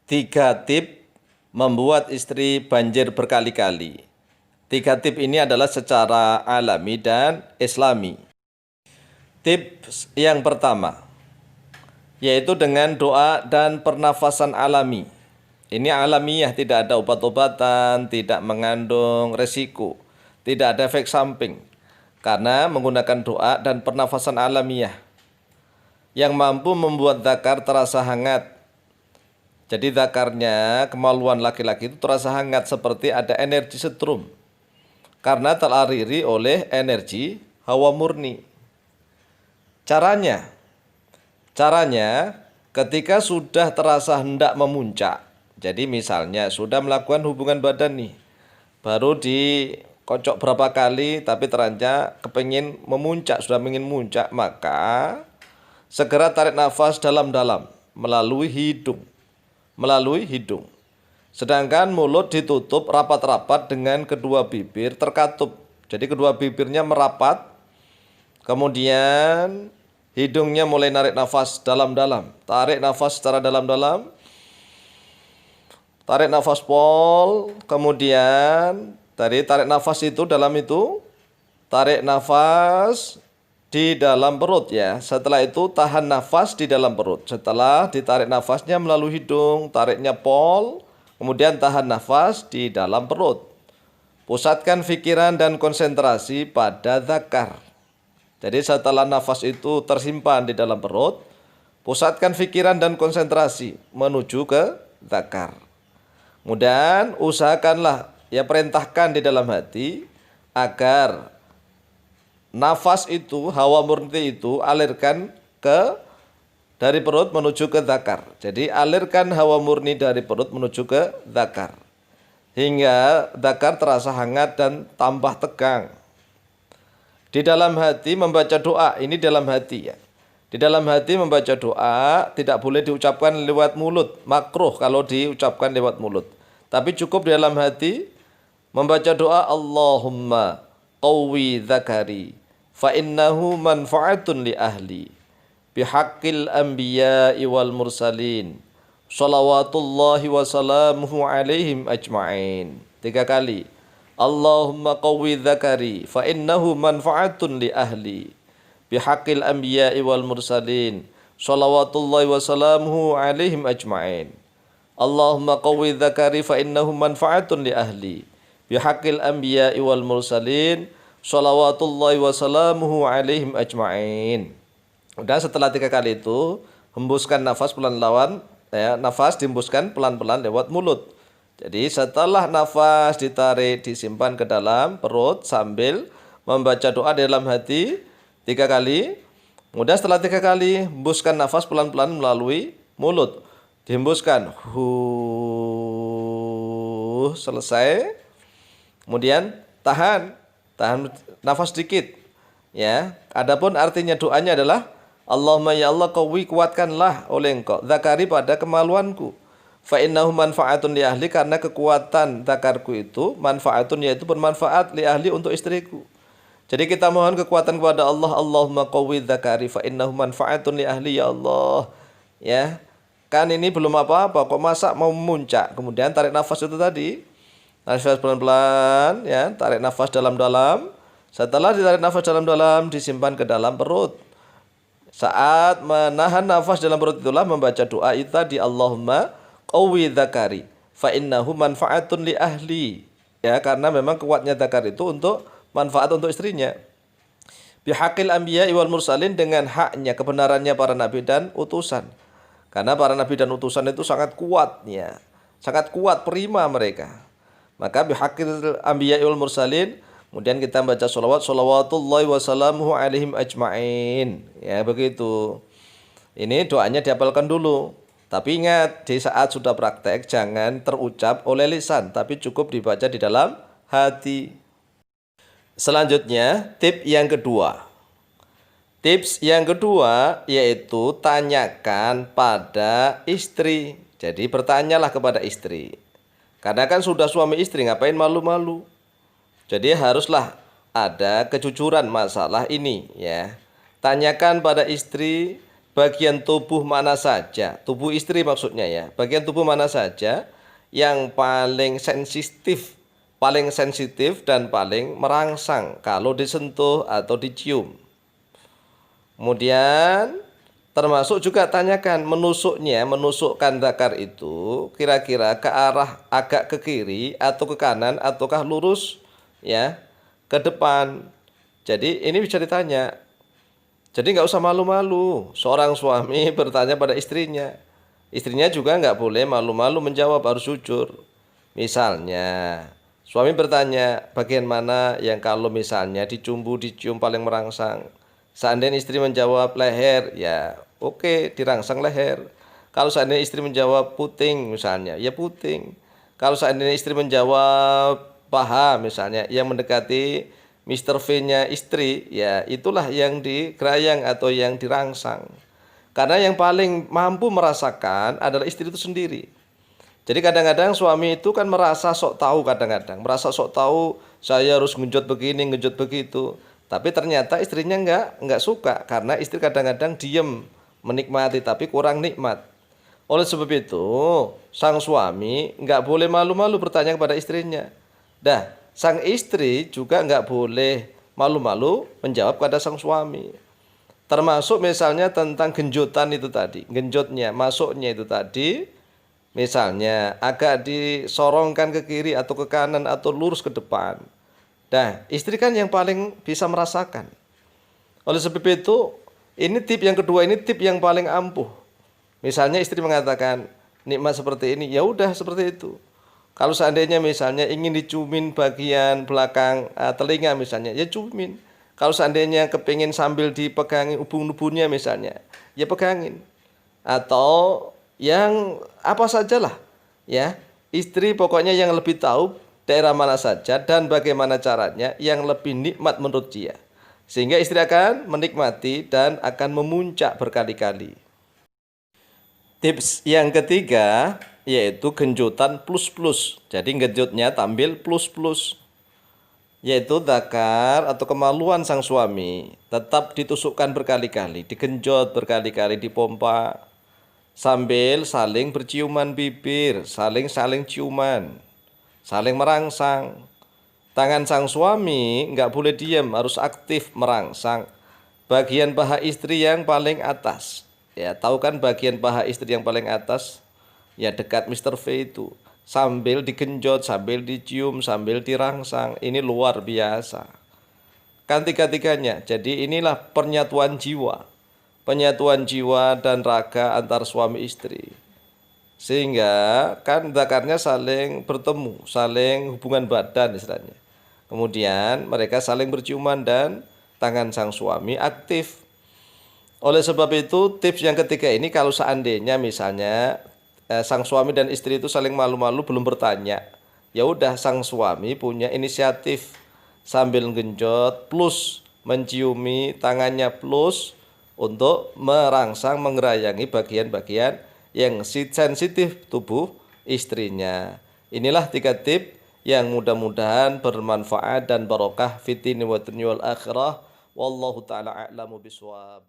3 tip membuat istri banjir berkali-kali. 3 tip ini adalah secara alami dan islami. Tips yang pertama, yaitu dengan doa dan pernafasan alami. Ini alamiah, tidak ada obat-obatan, tidak mengandung resiko, tidak ada efek samping. Karena menggunakan doa dan pernafasan alamiah yang mampu membuat dzakar terasa hangat. Jadi dzakarnya, kemaluan laki-laki itu terasa hangat seperti ada energi setrum. Karena teraliri oleh energi hawa murni. Caranya ketika sudah terasa hendak memuncak. Jadi misalnya sudah melakukan hubungan badan nih, baru dikocok berapa kali tapi terancam kepingin memuncak, sudah ingin muncak, maka segera tarik nafas dalam-dalam melalui hidung. Sedangkan mulut ditutup rapat-rapat dengan kedua bibir terkatup. Jadi kedua bibirnya merapat. Kemudian hidungnya mulai narik nafas dalam-dalam. Tarik nafas secara dalam-dalam. Tarik nafas pol. Kemudian tarik nafas itu dalam itu. Tarik nafas di dalam perut ya. Setelah itu tahan nafas di dalam perut. Setelah ditarik nafasnya melalui hidung, tariknya pol. Kemudian tahan nafas di dalam perut. Pusatkan pikiran dan konsentrasi pada dzakar. Jadi setelah nafas itu tersimpan di dalam perut, pusatkan pikiran dan konsentrasi menuju ke dzakar. Kemudian usahakanlah, ya perintahkan di dalam hati agar nafas itu, hawa murni itu alirkan dari perut menuju ke dzakar. Jadi alirkan hawa murni dari perut menuju ke dzakar. Hingga dzakar terasa hangat dan tambah tegang. Di dalam hati membaca doa, ini dalam hati ya. Di dalam hati membaca doa tidak boleh diucapkan lewat mulut, makruh kalau diucapkan lewat mulut. Tapi cukup di dalam hati membaca doa Allahumma qawwi dzakari fa innahu manfa'atun li ahli bihaqqil anbiya'i wal mursalin shalawatullahi wa salamuhu alaihim ajma'in. 3 kali. Allahumma qawwi dzakari fa innahu manfa'atun li ahli bihaqqil anbiya'i wal mursalin shalawatullahi wa salamuhu alaihim ajma'in. Allahumma qawwi dzakari fa innahu manfa'atun li ahli bihaqqil anbiya'i wal mursalin shalawatullahi wa salamuhu alaihim ajma'in. Udah, setelah 3 kali itu hembuskan nafas pelan-pelan ya, nafas dihembuskan pelan-pelan lewat mulut. Jadi setelah nafas ditarik disimpan ke dalam perut sambil membaca doa di dalam hati 3 kali. Kemudian setelah 3 kali hembuskan nafas pelan-pelan melalui mulut. Dihembuskan. Selesai. Kemudian tahan nafas sedikit. Ya, adapun artinya doanya adalah Allahumma ya Allah qawwi, kuatkanlah oleh engkau dzakari pada kemaluanku. Fa innahu manfa'atun li ahli, karena kekuatan dzakarku itu manfaatun, yaitu bermanfaat, li ahli untuk istriku. Jadi kita mohon kekuatan kepada Allah. Allahumma qawwi dzakari fa innahu manfa'atun li ahli, ya Allah. Ya. Kan ini belum apa-apa kok masa mau memuncak. Kemudian tarik nafas itu tadi. Nafas pelan-pelan ya, tarik nafas dalam-dalam. Setelah ditarik nafas dalam-dalam disimpan ke dalam perut. Saat menahan nafas dalam perut itulah membaca doa itu tadi Allahumma qawwi dzakari fa innahu manfa'atun li ahli. Ya, karena memang kuatnya dzakar itu untuk manfaat untuk istrinya. Bihaqqil anbiya'i wal mursalin, dengan haknya, kebenarannya para nabi dan utusan. Karena para nabi dan utusan itu sangat kuatnya, sangat kuat prima mereka. Maka bihaqqil anbiya'i wal mursalin, kemudian kita baca sholawatullahi wa salamuhu alaihim ajma'in. Ya, begitu. Ini doanya dihafalkan dulu. Tapi ingat, di saat sudah praktek jangan terucap oleh lisan, tapi cukup dibaca di dalam hati. Selanjutnya, tips yang kedua. Tips yang kedua yaitu tanyakan pada istri. Jadi bertanyalah kepada istri. Karena kan sudah suami istri, ngapain malu-malu? Jadi haruslah ada kejujuran masalah ini ya. Tanyakan pada istri bagian tubuh mana saja, tubuh istri maksudnya ya, bagian tubuh mana saja yang paling sensitif dan paling merangsang kalau disentuh atau dicium. Kemudian termasuk juga tanyakan menusukkan zakar itu kira-kira ke arah agak ke kiri atau ke kanan ataukah lurus ya ke depan. Jadi ini bisa ditanya. Jadi nggak usah malu-malu seorang suami bertanya pada istrinya. Istrinya juga nggak boleh malu-malu menjawab, harus jujur. Misalnya suami bertanya bagian mana yang kalau misalnya dicium paling merangsang. Seandainya istri menjawab leher, ya oke, dirangsang leher. Kalau seandainya istri menjawab puting misalnya, ya puting. Kalau seandainya istri menjawab paha misalnya, yang mendekati Mr. V-nya istri, ya itulah yang digerayang atau yang dirangsang. Karena yang paling mampu merasakan adalah istri itu sendiri. Jadi kadang-kadang suami itu kan merasa sok tahu, merasa sok tahu saya harus ngenjot begini, ngenjot begitu. Tapi ternyata istrinya enggak suka karena istri kadang-kadang diem menikmati tapi kurang nikmat. Oleh sebab itu, sang suami enggak boleh malu-malu bertanya kepada istrinya. Dah, sang istri juga enggak boleh malu-malu menjawab kepada sang suami. Termasuk misalnya tentang genjotan itu tadi, genjotnya, masuknya itu tadi, misalnya agak disorongkan ke kiri atau ke kanan atau lurus ke depan. Nah, istri kan yang paling bisa merasakan. Oleh sebab itu, ini tip yang kedua, ini tip yang paling ampuh. Misalnya istri mengatakan, nikmat seperti ini, ya udah seperti itu. Kalau seandainya misalnya ingin dicumin bagian belakang telinga misalnya, ya cumin. Kalau seandainya kepingin sambil dipegangin ubun-ubunnya misalnya, ya pegangin. Atau yang apa sajalah, ya. Istri pokoknya yang lebih tahu daerah mana saja dan bagaimana caranya yang lebih nikmat menurut dia. Sehingga istri akan menikmati dan akan memuncak berkali-kali. Tips yang ketiga yaitu genjotan plus-plus. Jadi genjotnya tampil plus-plus. Yaitu zakar atau kemaluan sang suami tetap ditusukkan berkali-kali, digenjot berkali-kali, dipompa. Sambil saling berciuman bibir, saling ciuman, saling merangsang. Tangan sang suami nggak boleh diam, harus aktif merangsang bagian paha istri yang paling atas. Ya, tahu kan bagian paha istri yang paling atas? Ya, dekat Mr. V itu. Sambil digenjot, sambil dicium, sambil dirangsang. Ini luar biasa. Kan tiga-tiganya. Jadi inilah penyatuan jiwa. Penyatuan jiwa dan raga antar suami istri. Sehingga kan zakarnya saling bertemu, saling hubungan badan istilahnya. Kemudian mereka saling berciuman dan tangan sang suami aktif. Oleh sebab itu tips yang ketiga ini kalau seandainya misalnya sang suami dan istri itu saling malu-malu belum bertanya, ya udah sang suami punya inisiatif sambil genjot plus menciumi tangannya plus untuk merangsang mengerayangi bagian-bagian yang sensitif tubuh istrinya. Inilah 3 tip yang mudah-mudahan bermanfaat dan barokah fitini wa dunya wal akhirah. Wallahu taala a'lamu bishawab.